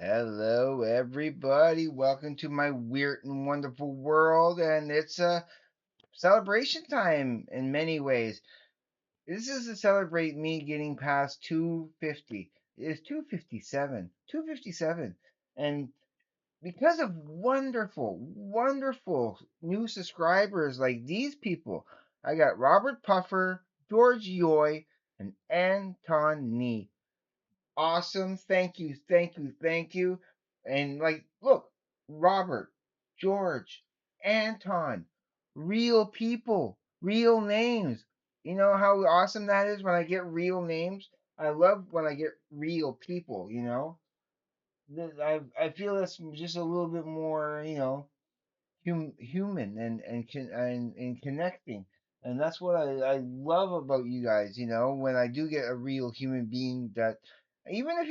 Hello, everybody. Welcome to my weird and wonderful world. And it's a celebration time in many ways. This is to celebrate me getting past 250. It's 257. 257. And because of wonderful new subscribers like these people, I got Robert Puffer, George Yoy, and Anton Nee. Awesome. Thank you. And like, look, Robert, George, Anton, real people, real names. You know how awesome that is when I get real names? I love when I get real people, you know? I feel that's just a little bit more, human and connecting. And that's what I love about you guys, when I do get a real human being that even if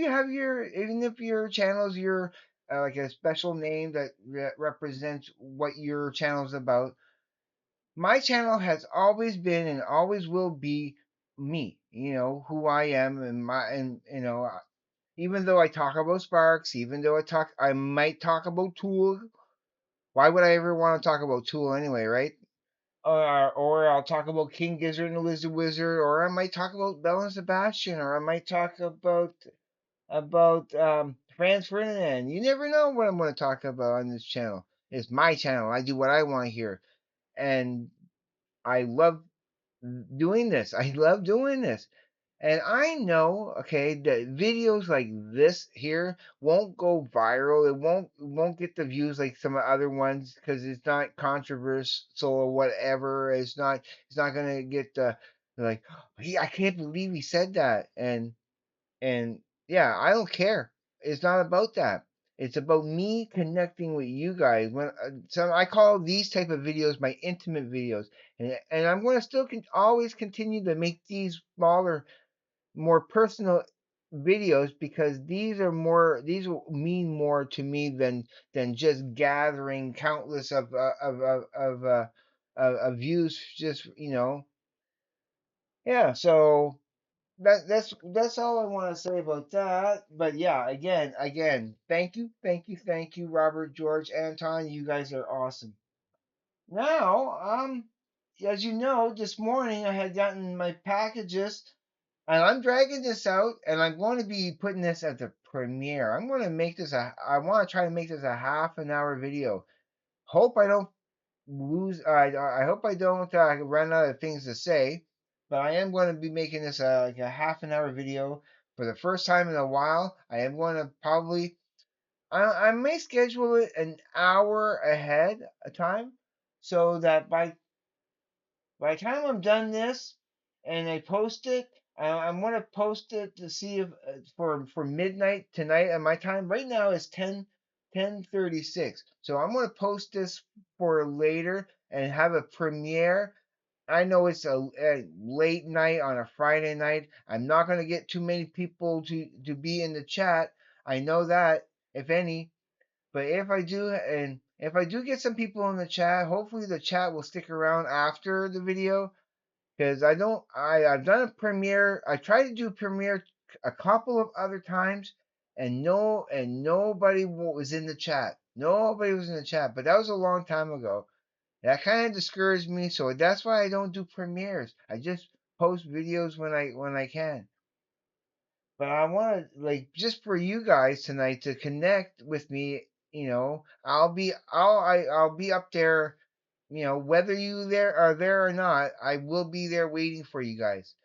your channel's your like a special name that represents what your channel's about. My channel has always been and always will be me, who I am, and even though I talk about Sparks, even though I might talk about Tool. Why would I ever want to talk about Tool anyway, right? Or I'll talk about King Gizzard and the Lizard Wizard, or I might talk about Belle and Sebastian, or I might talk about Franz Ferdinand. You never know what I'm going to talk about on this channel. It's my channel. I do what I want to hear, and I love doing this. I love doing this. And I know, okay, that videos like this here won't go viral. It won't get the views like some other ones because it's not controversial or whatever. It's not gonna get the like I can't believe he said that. And yeah, I don't care. It's not about that. It's about me connecting with you guys. When so I call these type of videos my intimate videos, and I'm going to still always continue to make these smaller, more personal videos because these will mean more to me than just gathering countless of views. Just yeah. So that's all I want to say about that. But yeah, again, thank you, Robert, George, Anton. You guys are awesome. Now, as you know, this morning I had gotten my packages, and I'm dragging this out, and I'm going to be putting this at the premiere. I'm going to make this I want to try to make this a half an hour video. Hope I don't lose. I hope I don't run out of things to say, but I am going to be making this like a half an hour video for the first time in a while. I am going to probably I may schedule it an hour ahead of time so that by the time I'm done this and I post it, I'm gonna post it to see if for midnight tonight at my time. Right now it's 10:36, so I'm gonna post this for later and have a premiere. I know it's a late night on a Friday night. I'm not gonna get too many people to be in the chat. I know that, if any. But if I do get some people in the chat, hopefully the chat will stick around after the video because I've done a premiere. I tried to do premiere a couple of other times, and nobody was in the chat. Nobody was in the chat, but that was a long time ago. That kind of discouraged me, so that's why I don't do premieres. I just post videos when I can. But I want to like just for you guys tonight to connect with me. I'll be up there. Whether you there are there or not, I will be there waiting for you guys.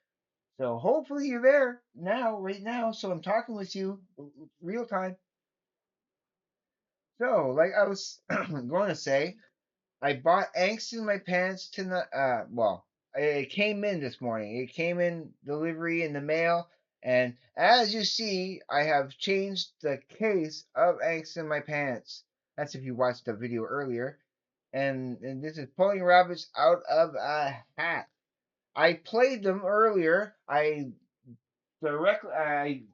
So hopefully you're there now, right now. So I'm talking with you real time. So like I was going to say, I bought Angst in my pants tonight. Well, it came in this morning. It came in delivery in the mail, and as you see, I have changed the case of Angst in my pants. That's if you watched the video earlier. And this is pulling rabbits out of a hat. I played them earlier. I very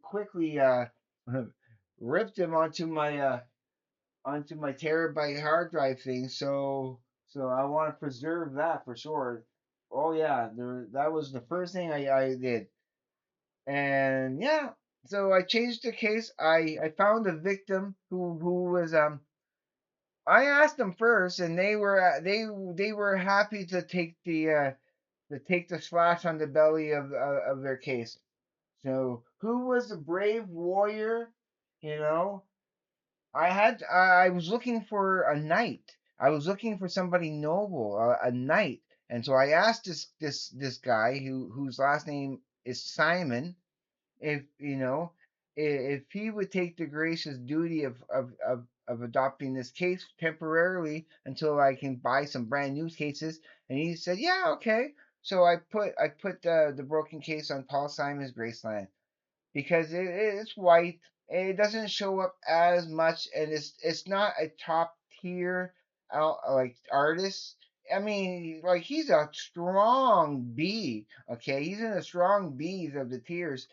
quickly ripped them onto my terabyte hard drive thing. So I want to preserve that for sure. Oh yeah, that was the first thing I did. And yeah, So I changed the case. I found a victim who was I asked them first, and they were happy to take the slash on the belly of their case. So who was the brave warrior? You know, I was looking for a knight. I was looking for somebody noble, a knight. And so I asked this guy whose last name is Simon, if if he would take the gracious duty of adopting this case temporarily until I can buy some brand new cases. And he said, yeah, okay. So I put the broken case on Paul Simon's Graceland because it's white. It doesn't show up as much, and it's not a top tier out like artist. I mean, like he's a strong B. Okay, he's in the strong B's of the tiers,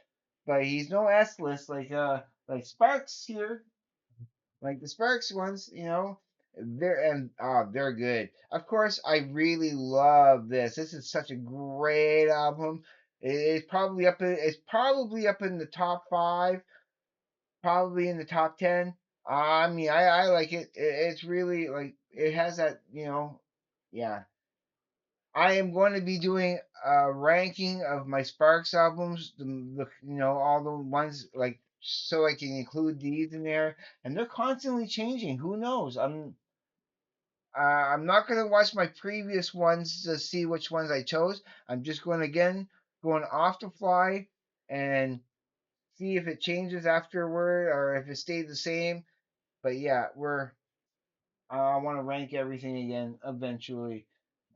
but he's no S list like Sparks here, like the Sparks ones. They're good. Of course, I really love this. This is such a great album. It's probably up in the top five, probably in the top 10. I mean, I like it. It's really like it has that, yeah. I am going to be doing a ranking of my Sparks albums, all the ones like so I can include these in there, and they're constantly changing. Who knows? I'm not going to watch my previous ones to see which ones I chose. I'm just going off the fly and see if it changes afterward or if it stayed the same. But yeah, I want to rank everything again eventually.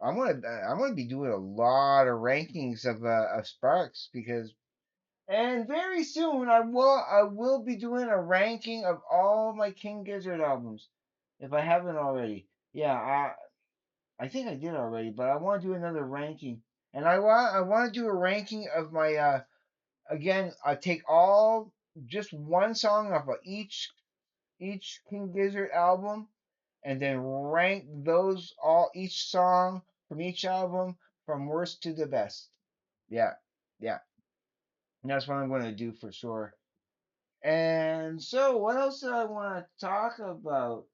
I'm gonna be doing a lot of rankings of Sparks because and very soon I will be doing a ranking of all my King Gizzard albums if I haven't already. Yeah, I think I did already, but I want to do another ranking. And I want to do a ranking of my again, I take all just one song off of each King Gizzard album and then rank those all each song from each album from worst to the best. Yeah, yeah. And that's what I'm going to do for sure. And so, what else did I want to talk about?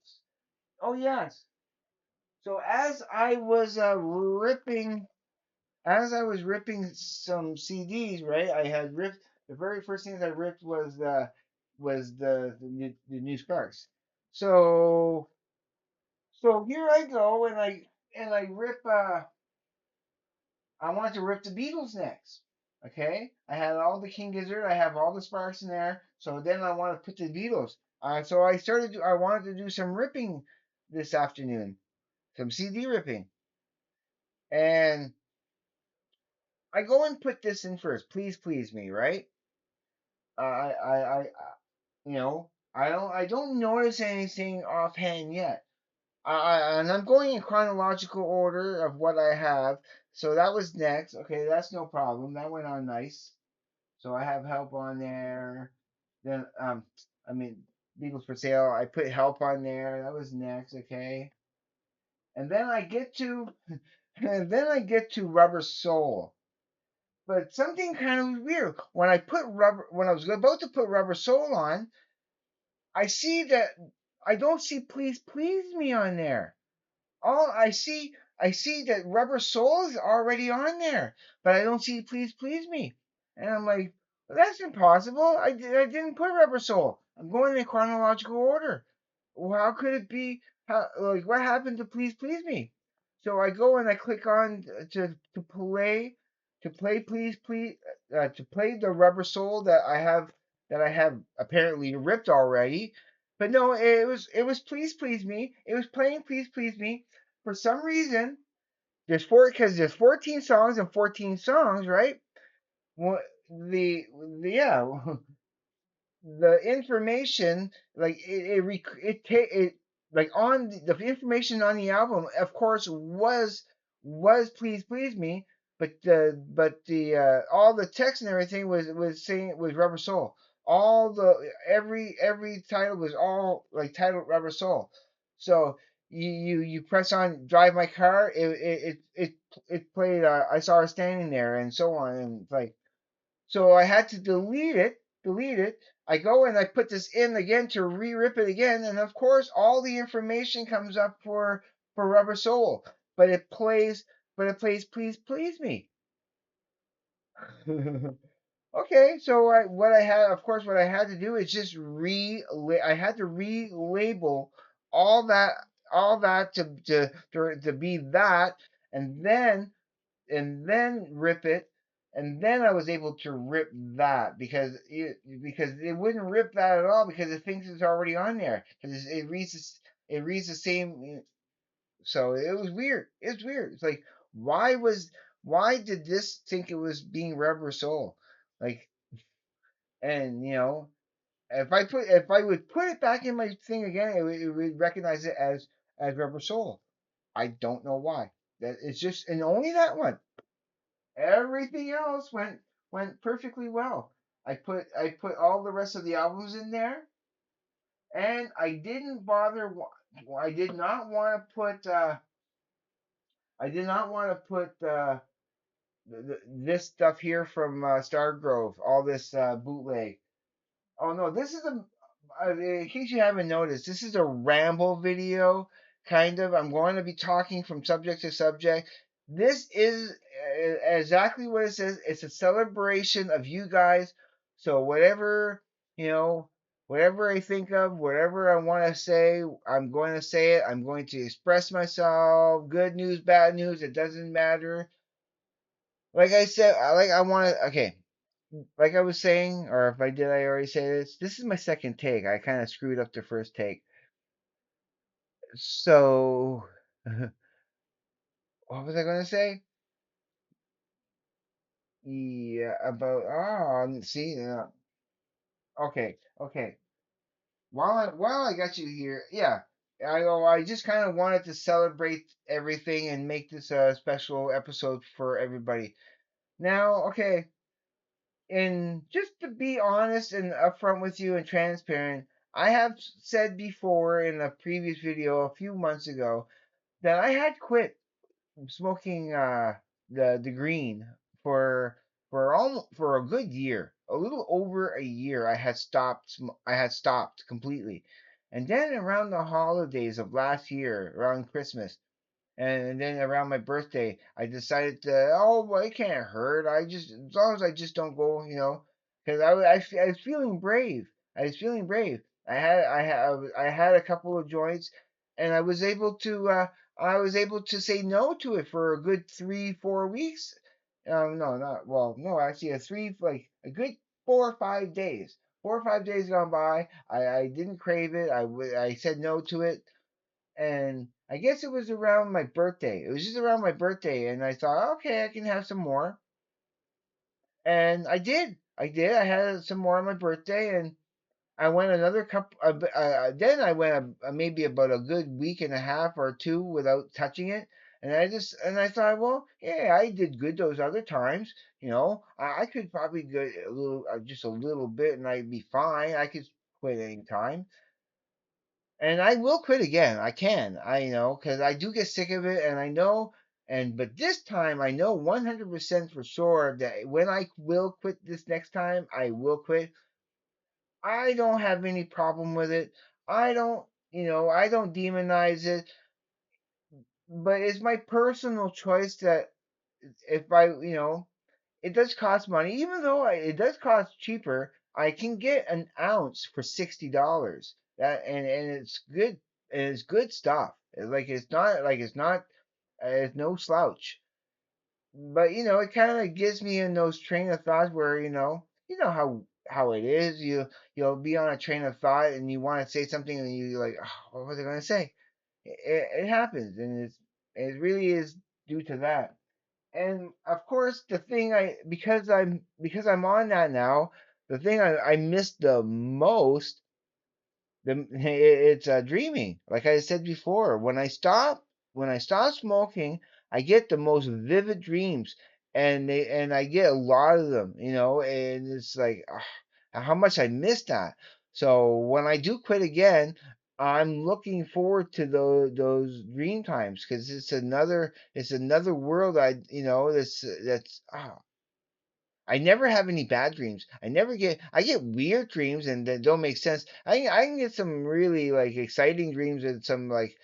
Oh yes. So as I was ripping some CDs, right? I had ripped the very first things I ripped was the new Sparks. So so here I go and I rip I wanted to rip the Beatles next. Okay? I had all the King Gizzard, I have all the Sparks in there. So then I want to put the Beatles. So I wanted to do some ripping this afternoon, some CD ripping. And I go and put this in first. Please, please me, right? I I don't notice anything offhand yet. And I'm going in chronological order of what I have. So that was next. Okay, that's no problem. That went on nice. So I have help on there. Then I mean Beatles for Sale. I put help on there. That was next. Okay, and then I get to and then I get to Rubber Soul. But something kind of weird when I was about to put Rubber Soul on, I see that I don't see Please Please Me on there. All I see that Rubber Soul is already on there, but I don't see Please Please Me. And I'm like, well, that's impossible. I didn't put Rubber Soul. I'm going in chronological order. Well, how could it be? Like what happened to Please Please Me? So I go and I click on to play to play the Rubber Soul that I have apparently ripped already. But no, it was Please Please Me. It was playing Please Please Me for some reason. There's 14 songs and 14 songs, right? Well, yeah, the information like it like on the information on the album of course was Please Please Me, but the all the text and everything was saying was Rubber Soul. All the every title was all like titled Rubber Soul. So you press on Drive My Car, it played I Saw Her Standing There and so on, and like so I had to delete it. delete it. I go and I put this in again to re-rip it again, and of course all the information comes up for Rubber Soul, but it plays Please Please Me. Okay, so what I had, of course, what I had to do is just I had to relabel all that, all that to be that, and then rip it, and then I was able to rip that because it wouldn't rip that at all because it thinks it's already on there because it reads the same. So it was weird. It's weird. It's like why did this think it was being Rubber Soul? Like, and if I would put it back in my thing again, it would recognize it as Rubber Soul. I don't know why. That it's just and only that one. Everything else went perfectly well. I put all the rest of the albums in there, and I didn't bother. I did not want to put. I did not want to put this stuff here from Stargrove. All this bootleg. Oh no, this is a. In case you haven't noticed, this is a ramble video, kind of. I'm going to be talking from subject to subject. This is exactly what it says. It's a celebration of you guys. So you know, whatever I think of, whatever I want to say, I'm going to say it. I'm going to express myself. Good news, bad news, it doesn't matter. Like I said, I want to. Okay, like I was saying, or if I did, I already say this. This is my second take. I kind of screwed up the first take. So, what was I going to say? Yeah, about see, okay, okay. While I got you here, yeah, I just kind of wanted to celebrate everything and make this a special episode for everybody. Now, okay, and just to be honest and upfront with you and transparent, I have said before in a previous video a few months ago that I had quit smoking the green for for a good year, a little over a year. I had stopped completely, and then around the holidays of last year, around Christmas, and then around my birthday, I decided to, oh, well, it can't hurt. As long as I just don't go, because I was feeling brave. I was feeling brave. I had a couple of joints, and I was able to say no to it for a good 3, 4 weeks. No, not well, no, actually, a good 4 or 5 days. 4 or 5 days gone by. I didn't crave it. I said no to it, and I guess it was around my birthday. It was just around my birthday, and I thought, okay, I can have some more, and I did. I did. I had some more on my birthday, and I went another couple. Then I went maybe about a good week and a half or two without touching it, and I thought, well, yeah, I did good those other times. I could probably go a little, just a little bit, and I'd be fine. I could quit any time. And I will quit again. I can. Because I do get sick of it, and I know. But this time, I know 100% for sure that when I will quit this next time, I will quit. I don't have any problem with it. I don't, I don't demonize it, but it's my personal choice that if it does cost money, even though it does cost cheaper. I can get an ounce for $60. And it's good, and it's good stuff. It's no slouch. But it kind of gives me in those train of thoughts where how it is. You'll be on a train of thought and you want to say something and you like, oh, what was I going to say? It happens, and it really is due to that. And of course, the thing I because I'm on that now, the thing I miss the most, it's dreaming. Like I said before, when I stop smoking, I get the most vivid dreams, and I get a lot of them, and it's like how much I miss that. So when I do quit again, I'm looking forward to those dream times because it's another world. That's I never have any bad dreams. I get weird dreams and that don't make sense. I can get some really like exciting dreams and some like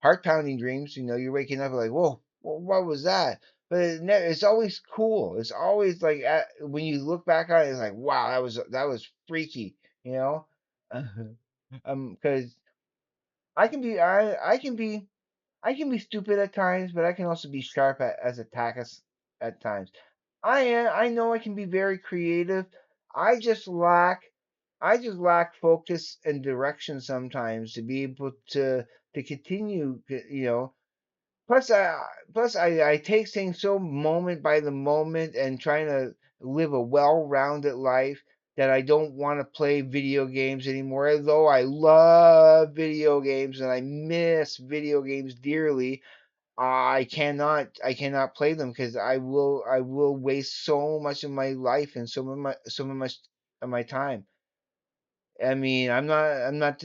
heart pounding dreams. You know, you're waking up like, whoa, what was that? But it's always cool. It's always like when you look back on it, it's like, wow, that was freaky. You know, because I can be stupid at times, but I can also be sharp as attackers at times. I know I can be very creative. I just lack I just lack focus and direction sometimes to be able to continue, you know. Plus I plus I take things so moment by the moment and trying to live a well-rounded life that I don't want to play video games anymore. Although I love video games and I miss video games dearly, I cannot play them because I will waste so much of my life and so much of my time. I mean, I'm not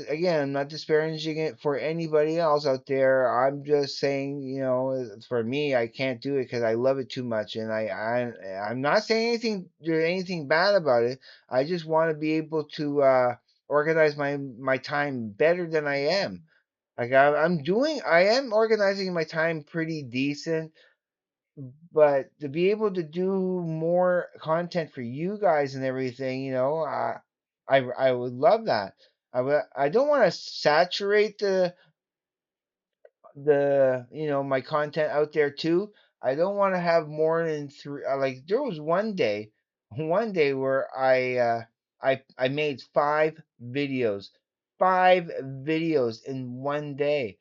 disparaging it for anybody else out there. I'm just saying, you know, for me, I can't do it because I love it too much, and I'm not saying anything bad about it. I just want to be able to organize my time better than I am. Like I am organizing my time pretty decent, but to be able to do more content for you guys and everything, you know, I would love that. I don't want to saturate the you know my content out there too. I don't want to have more than three. Like there was one day where I made five videos in one day,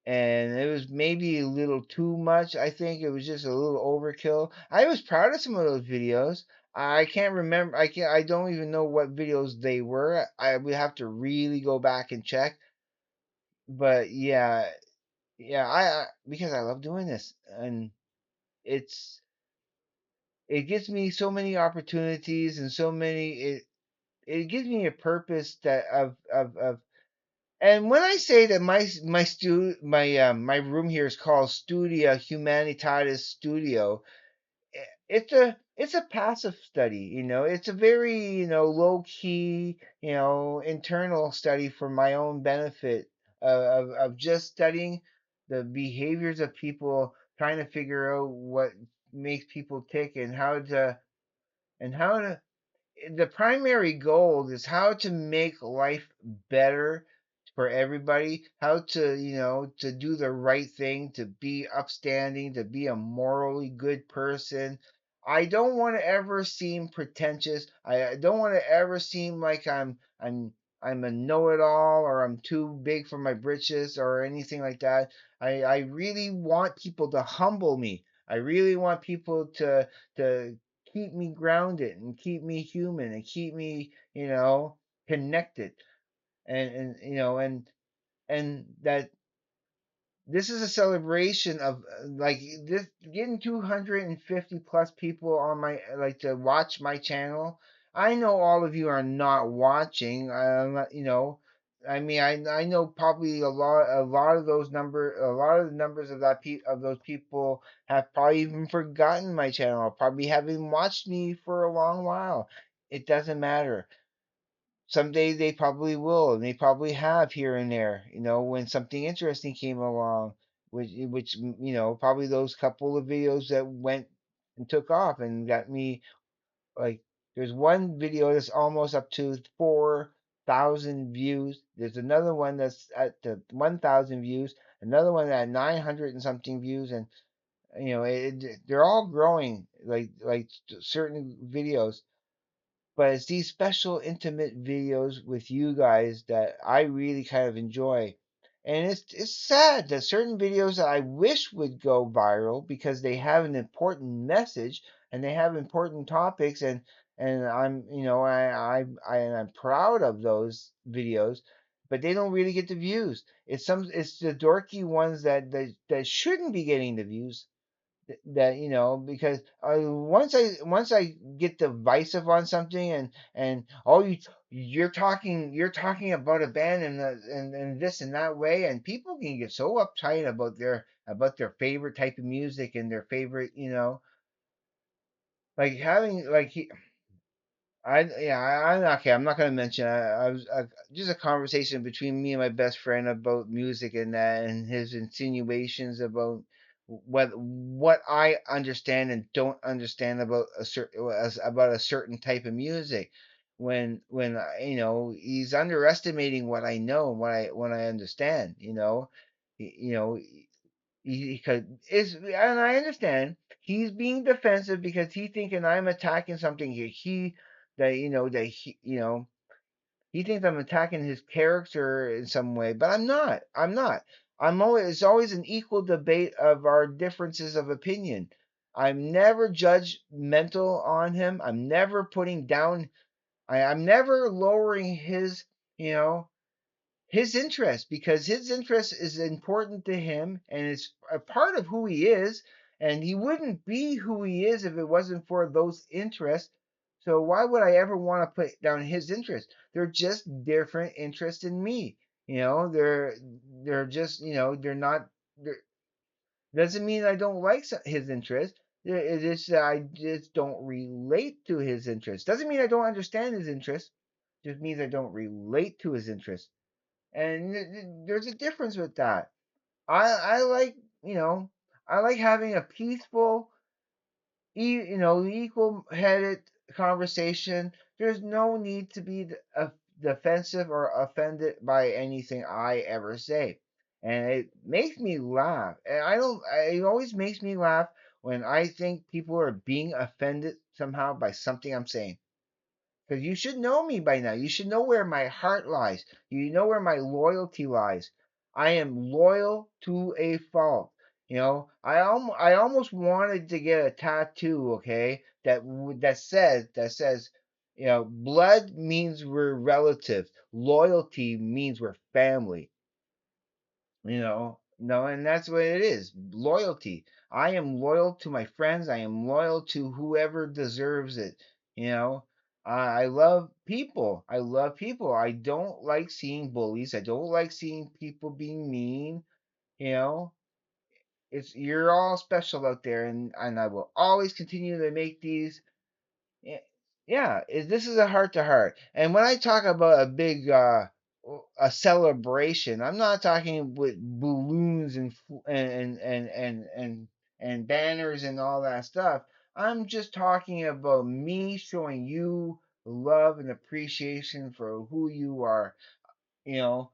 and it was maybe a little too much. I think it was just a little overkill. I was proud of some of those videos. I can't remember. I don't even know what videos they were. I would have to really go back and check. But yeah, yeah. Because I love doing this, and it's it gives me so many opportunities and so many. It gives me a purpose that of. And when I say that my room here is called Studia Humanitatis Studio, it's a passive study, you know. It's a very, you know, low key, you know, internal study for my own benefit of just studying the behaviors of people, trying to figure out what makes people tick and how to the primary goal is how to make life better for everybody, how to, you know, to do the right thing, to be upstanding, to be a morally good person. I don't want to ever seem pretentious. I don't want to ever seem like I'm a know-it-all or I'm too big for my britches or anything like that. I really want people to humble me. I really want people to keep me grounded and keep me human and keep me, you know, connected. And you know, and that this is a celebration of like this getting 250 plus people on my like to watch my channel. I know all of you are not watching. You know, I mean, I know probably a lot of a lot of the numbers of of those people have probably even forgotten my channel. Probably haven't watched me for a long while. It doesn't matter. Someday they probably will, and they probably have here and there, you know, when something interesting came along, you know, probably those couple of videos that went and took off and got me like. There's one video that's almost up to 4,000 views. There's another one that's at the 1,000 views. Another one at 900 and something views, and you know, they're all growing like certain videos, but it's these special intimate videos with you guys that I really kind of enjoy. And it's sad that certain videos that I wish would go viral because they have an important message and they have important topics, and I'm, you know, and I'm proud of those videos, but they don't really get the views. It's the dorky ones that shouldn't be getting the views, that, you know, because once I get divisive on something, and oh, you're talking about a band and this and that way, and people can get so uptight about their favorite type of music and their favorite, you know, like having like he I'm okay. I'm not gonna mention. I was just a conversation between me and my best friend about music and that, and his insinuations about what I understand and don't understand about about a certain type of music. He's underestimating what I know and what I understand. You know, he could is and I understand he's being defensive because he thinking I'm attacking something he thinks I'm attacking his character in some way, but I'm not. I'm not. I'm always It's always an equal debate of our differences of opinion. I'm never judgmental on him. I'm never putting down I'm never lowering you know his interest because his interest is important to him and it's a part of who he is, and he wouldn't be who he is if it wasn't for those interests. So why would I ever want to put down his interest? They're just different interests in me. They're just they're not they're, doesn't mean I don't like his interest. It is that I just don't relate to his interest. Doesn't mean I don't understand his interest. Just means I don't relate to his interest, and there's a difference with that. I like I like having a peaceful, equal-headed conversation. There's no need to be defensive or offended by anything I ever say, and it makes me laugh. And I don't. It always makes me laugh when I think people are being offended somehow by something I'm saying. Because you should know me by now. You should know where my heart lies. You know where my loyalty lies. I am loyal to a fault. I almost wanted to get a tattoo, okay, that says, blood means we're relative. Loyalty means we're family. No, and that's what it is. Loyalty. I am loyal to my friends. I am loyal to whoever deserves it. You know, I love people. I love people. I don't like seeing bullies. I don't like seeing people being mean. You know, you're all special out there, and I will always continue to make these. Yeah, yeah, this is a heart to heart. And when I talk about a big a celebration, I'm not talking with balloons and banners and all that stuff. I'm just talking about me showing you love and appreciation for who you are. You know,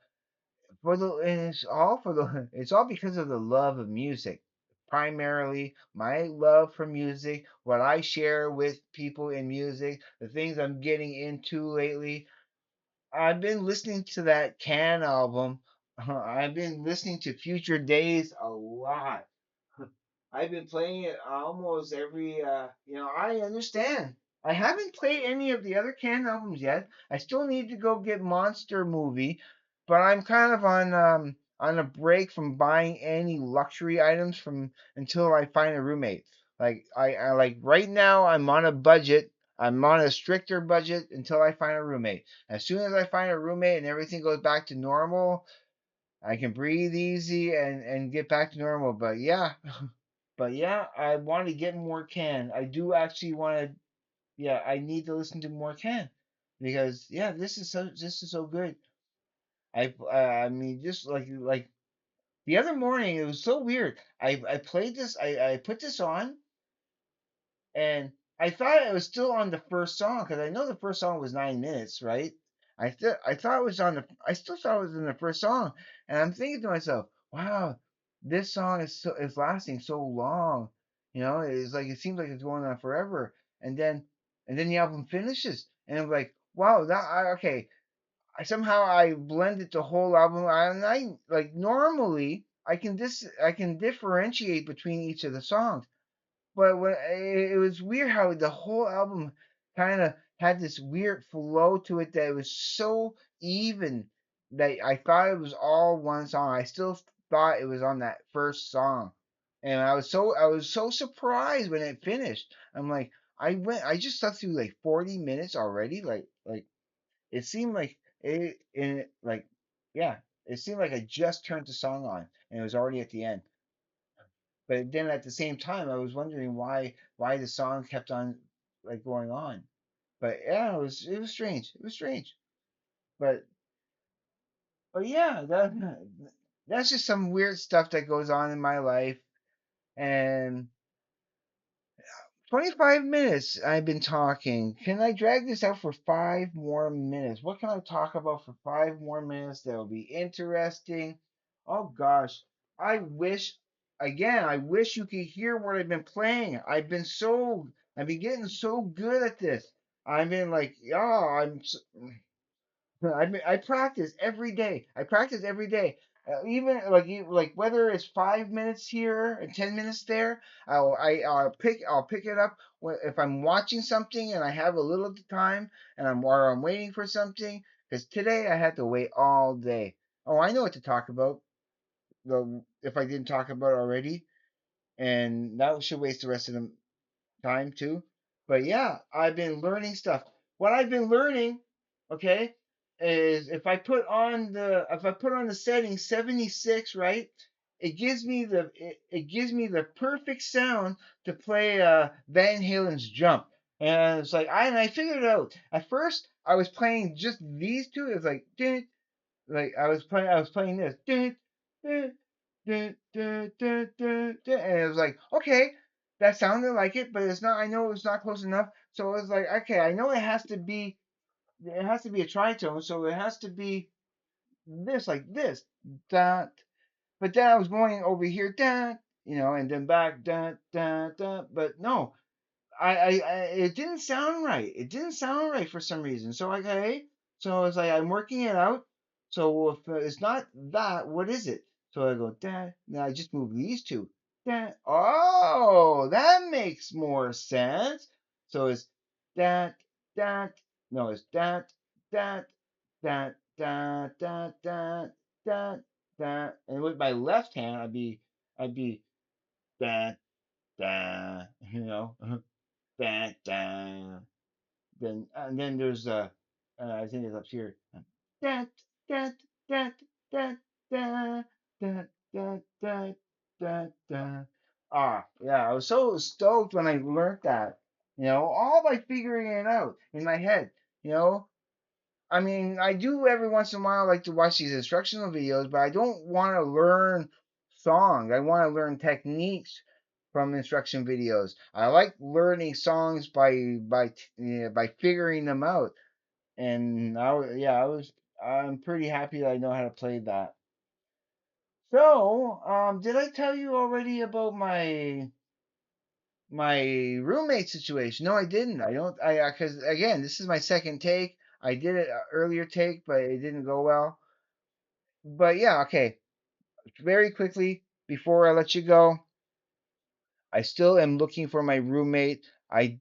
and it's all because of the love of music. Primarily my love for music, what I share with people in music, the things I'm getting into lately. I've been listening to that Can album. I've been listening to Future Days a lot. I've been playing it almost every I understand. I haven't played any of the other Can albums yet. I still need to go get Monster Movie, but I'm kind of on a break from buying any luxury items from until I find a roommate. I like right now I'm on a budget. I'm on a stricter budget until I find a roommate. As soon as I find a roommate and everything goes back to normal, I can breathe easy and get back to normal. But yeah, I want to get more Can. I do actually want to. Yeah, I need to listen to more Can because yeah, this is so good. I mean, just like the other morning, it was so weird. I played this. I put this on, and I thought it was still on the first song because I know the first song was 9 minutes, right? I thought it was on the I still thought it was in the first song, and I'm thinking to myself, wow, this song is lasting so long. It's like it seems like it's going on forever, and then the album finishes, and I'm like, wow, okay. I blended the whole album, and I like normally I can differentiate between each of the songs. But it was weird how the whole album kind of had this weird flow to it that it was so even that I thought it was all one song. I still thought it was on that first song, and I was so surprised when it finished. I'm like, I just slept through like 40 minutes already. Like it seemed like it and it, like yeah, it seemed like I just turned the song on and it was already at the end. But then at the same time, I was wondering why the song kept on. like going on. But yeah, it was strange. It was strange. But but yeah, that's just some weird stuff that goes on in my life. And 25 minutes I've been talking. Can I drag this out for 5 more minutes? What can I talk about for 5 more minutes that will be interesting? Oh gosh. I wish, again, I wish you could hear what I've been playing. I've been getting so good at this. I've been like, oh, I practice every day. I practice every day. Even like whether it's 5 minutes here and 10 minutes there, I'll pick it up if I'm watching something and I have a little time and I'm waiting for something. Because today I had to wait all day. Oh, I know what to talk about. Though if I didn't talk about it already, and that should waste the rest of the time too. But yeah, I've been learning stuff. What I've been learning, okay, is if I put on the setting 76, right? It gives me the perfect sound to play Van Halen's Jump. And it's like I figured it out. At first I was playing just these two. It was like I was playing this. Dun, dun, dun, dun, dun, dun, dun, and it was like, okay, that sounded like it, but it's not. I know it's not close enough. So it was like, okay, I know it has to be a tritone, so it has to be this, like this. Dun. But then I was going over here, dun, and then back, dun, dun, dun. But no, it didn't sound right. It didn't sound right for some reason. So okay, so it's like I'm working it out. So if it's not that, what is it? So I go that. Now I just move these two. That. Oh, that makes more sense. So it's that that. No, it's that that that that that that that. And with my left hand, I'd be that that. That then and then there's I think it's up here. That that that that that that that that that that. Ah, yeah, I was so stoked when I learned that. All by figuring it out in my head. You know, I mean, I do every once in a while like to watch these instructional videos, but I don't want to learn songs. I want to learn techniques from instruction videos. I like learning songs by figuring them out. And I'm pretty happy that I know how to play that. So, did I tell you already about my roommate situation? No, I didn't. I don't. Because again, this is my second take. I did it earlier take, but it didn't go well. But yeah, okay. Very quickly before I let you go, I still am looking for my roommate. I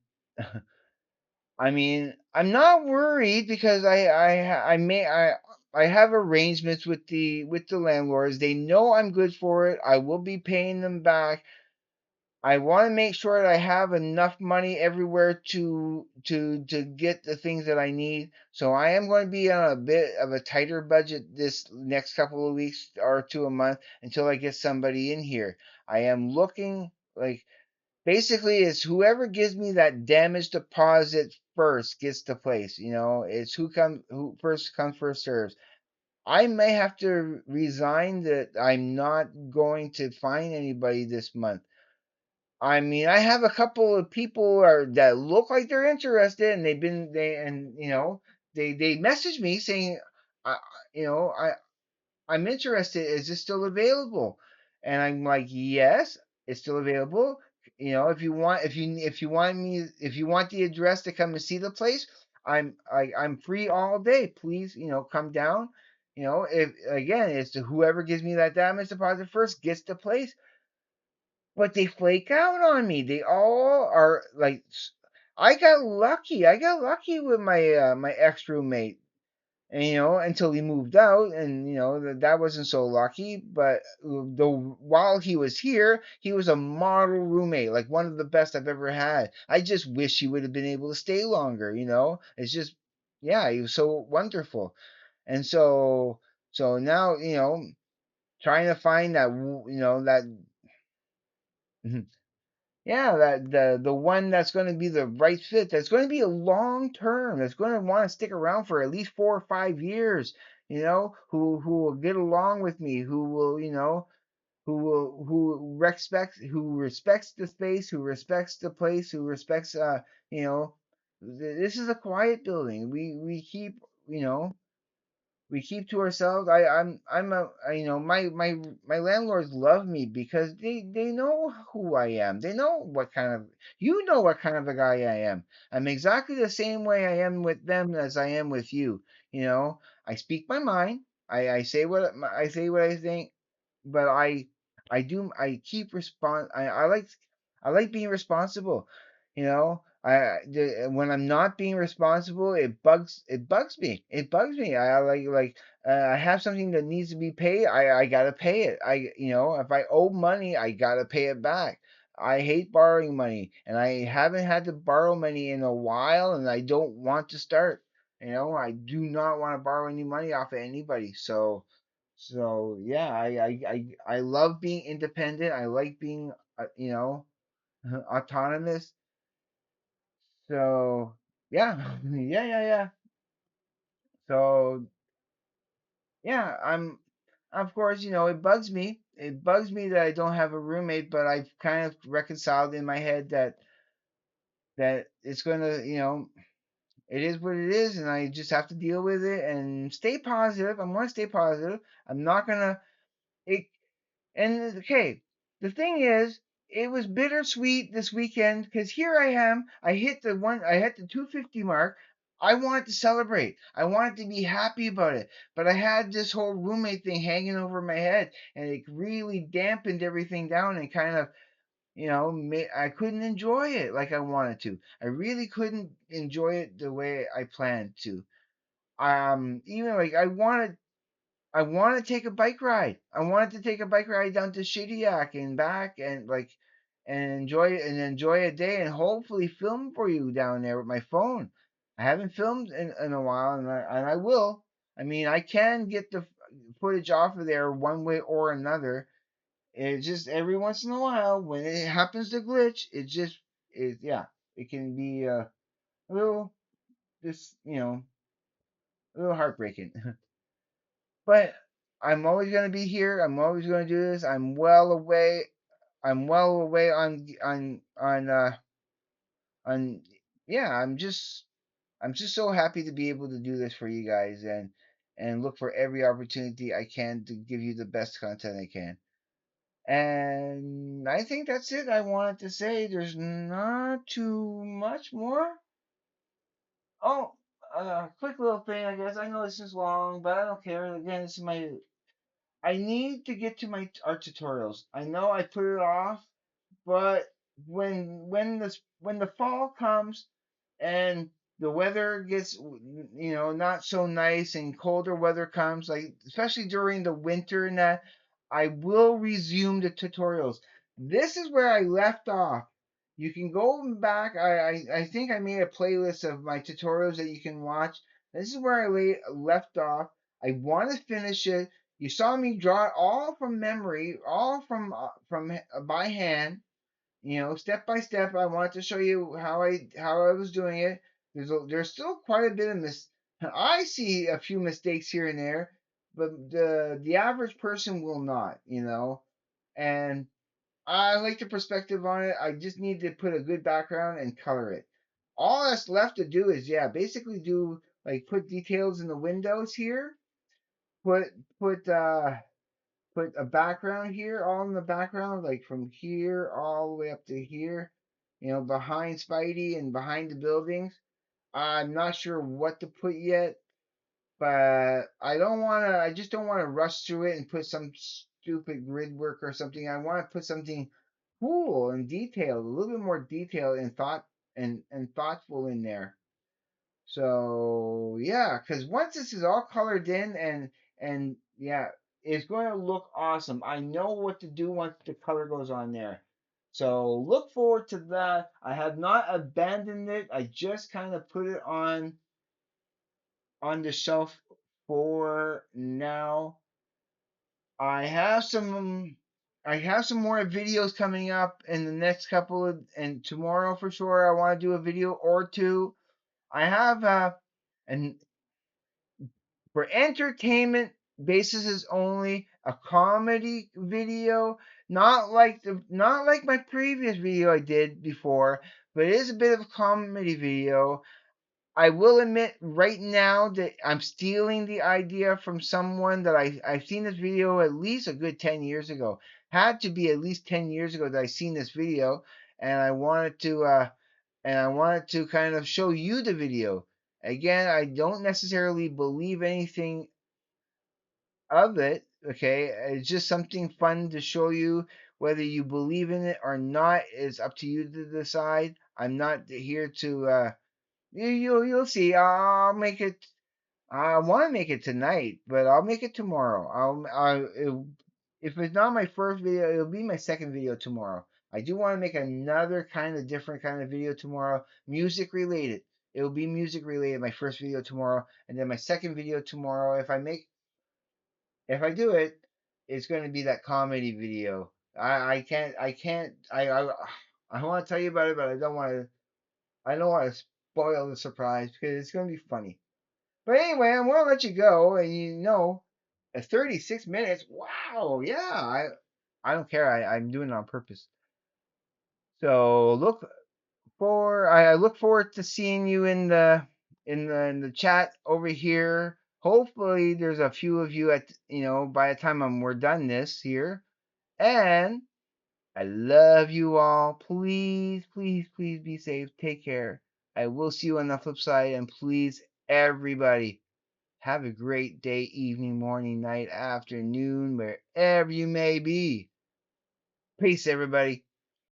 mean, I'm not worried because I have arrangements with the landlords. They know I'm good for it. I will be paying them back. I want to make sure that I have enough money everywhere to get the things that I need. So I am going to be on a bit of a tighter budget this next couple of weeks or to a month until I get somebody in here. I am looking like basically it's whoever gives me that damage deposit first gets the place. It's who first comes first serves. I may have to resign that I'm not going to find anybody this month. I mean, I have a couple of people that look like they're interested, and they message me saying, I, you know, I'm interested. Is this still available? And I'm like, yes, it's still available. If you want the address to come and see the place, I'm free all day. Please, come down. If again, it's to whoever gives me that damage deposit first gets the place. But they flake out on me. They all are like, I got lucky. I got lucky with my ex roommate, and until he moved out, and that wasn't so lucky. But though while he was here, he was a model roommate, like one of the best I've ever had. I just wish he would have been able to stay longer. It's just, yeah, he was so wonderful. And so now, trying to find that Yeah, that the one that's going to be the right fit, that's going to be a long term, that's going to want to stick around for at least 4 or 5 years, who will get along with me, who will, who respects the space, who respects the place, who respects you know, this is a quiet building. We keep, you know, we keep to ourselves. I'm a my landlords love me because they know who I am. They know what kind of you know what kind of a guy I am. I'm exactly the same way I am with them as I am with you. I speak my mind. I say what I think, but I keep I like being responsible. When I'm not being responsible, it bugs me. It bugs me. I like I have something that needs to be paid. I gotta pay it. If I owe money, I gotta pay it back. I hate borrowing money, and I haven't had to borrow money in a while, and I don't want to start. I do not want to borrow any money off of anybody. So yeah, I love being independent. I like being autonomous. So yeah, yeah. So yeah, of course, it bugs me. It bugs me that I don't have a roommate, but I've kind of reconciled in my head that it's gonna, it is what it is, and I just have to deal with it and stay positive. I'm gonna stay positive. I'm not gonna. It And okay, the thing is, it was bittersweet this weekend because here I am. I hit the 250 mark. I wanted to celebrate. I wanted to be happy about it. But I had this whole roommate thing hanging over my head, and it really dampened everything down and kind of, I couldn't enjoy it like I wanted to. I really couldn't enjoy it the way I planned to. Even like I want to take a bike ride. I wanted to take a bike ride down to Shediac and back and enjoy a day and hopefully film for you down there with my phone. I haven't filmed in a while and I will. I mean, I can get the footage off of there one way or another. It's just every once in a while when it happens to glitch, yeah, it can be a little just, a little heartbreaking. But I'm always going to be here. I'm always going to do this. I'm well away. I'm well away on yeah, I'm just so happy to be able to do this for you guys and look for every opportunity I can to give you the best content I can. And I think that's it I wanted to say. There's not too much more. Oh, quick little thing, I guess. I know this is long, but I don't care. Again, this is my I need to get to my art tutorials. I know I put it off, but when the fall comes and the weather gets not so nice and colder weather comes, like especially during the winter and that, I will resume the tutorials. This is where I left off. You can go back. I think I made a playlist of my tutorials that you can watch. This is where left off. I want to finish it. You saw me draw it all from memory, all from by hand, step by step. I wanted to show you how I was doing it. There's still quite a bit of I see a few mistakes here and there, but the average person will not, And I like the perspective on it. I just need to put a good background and color it. All that's left to do is basically do like put details in the windows here, put put uh put a background here, all in the background, like from here all the way up to here, behind Spidey and behind the buildings. I'm not sure what to put yet, but I just don't want to rush through it and put some stupid grid work or something. I want to put something cool and detailed, a little bit more detailed and thoughtful in there. So yeah, because once this is all colored in and yeah, it's going to look awesome. I know what to do once the color goes on there. So look forward to that. I have not abandoned it. I just kind of put it on the shelf for now. I have some. I have some more videos coming up in the next couple of, and tomorrow for sure. I want to do a video or two. I have and for entertainment basis only, a comedy video, not like my previous video I did before, but it is a bit of a comedy video. I will admit right now that I'm stealing the idea from someone that I've seen this video at least a good 10 years ago. Had to be at least 10 years ago that I seen this video, and I wanted to kind of show you the video. Again, I don't necessarily believe anything of it, okay? It's just something fun to show you. Whether you believe in it or not is up to you to decide. I'm not here to you'll see. I'll make it. I want to make it tonight, but I'll make it tomorrow. If it's not my first video, it'll be my second video tomorrow. I do want to make another kind of different kind of video tomorrow, music related. It will be music related. My first video tomorrow, and then my second video tomorrow. If I do it, it's going to be that comedy video. I want to tell you about it, but I don't want to spoil the surprise because it's going to be funny. But anyway, I'm gonna let you go, and at 36 minutes, wow, yeah, I don't care. I'm doing it on purpose. So I look forward to seeing you in the chat over here. Hopefully, there's a few of you at by the time we're done this here, and I love you all. Please, please, please be safe. Take care. I will see you on the flip side, and please, everybody. Have a great day, evening, morning, night, afternoon, wherever you may be. Peace, everybody.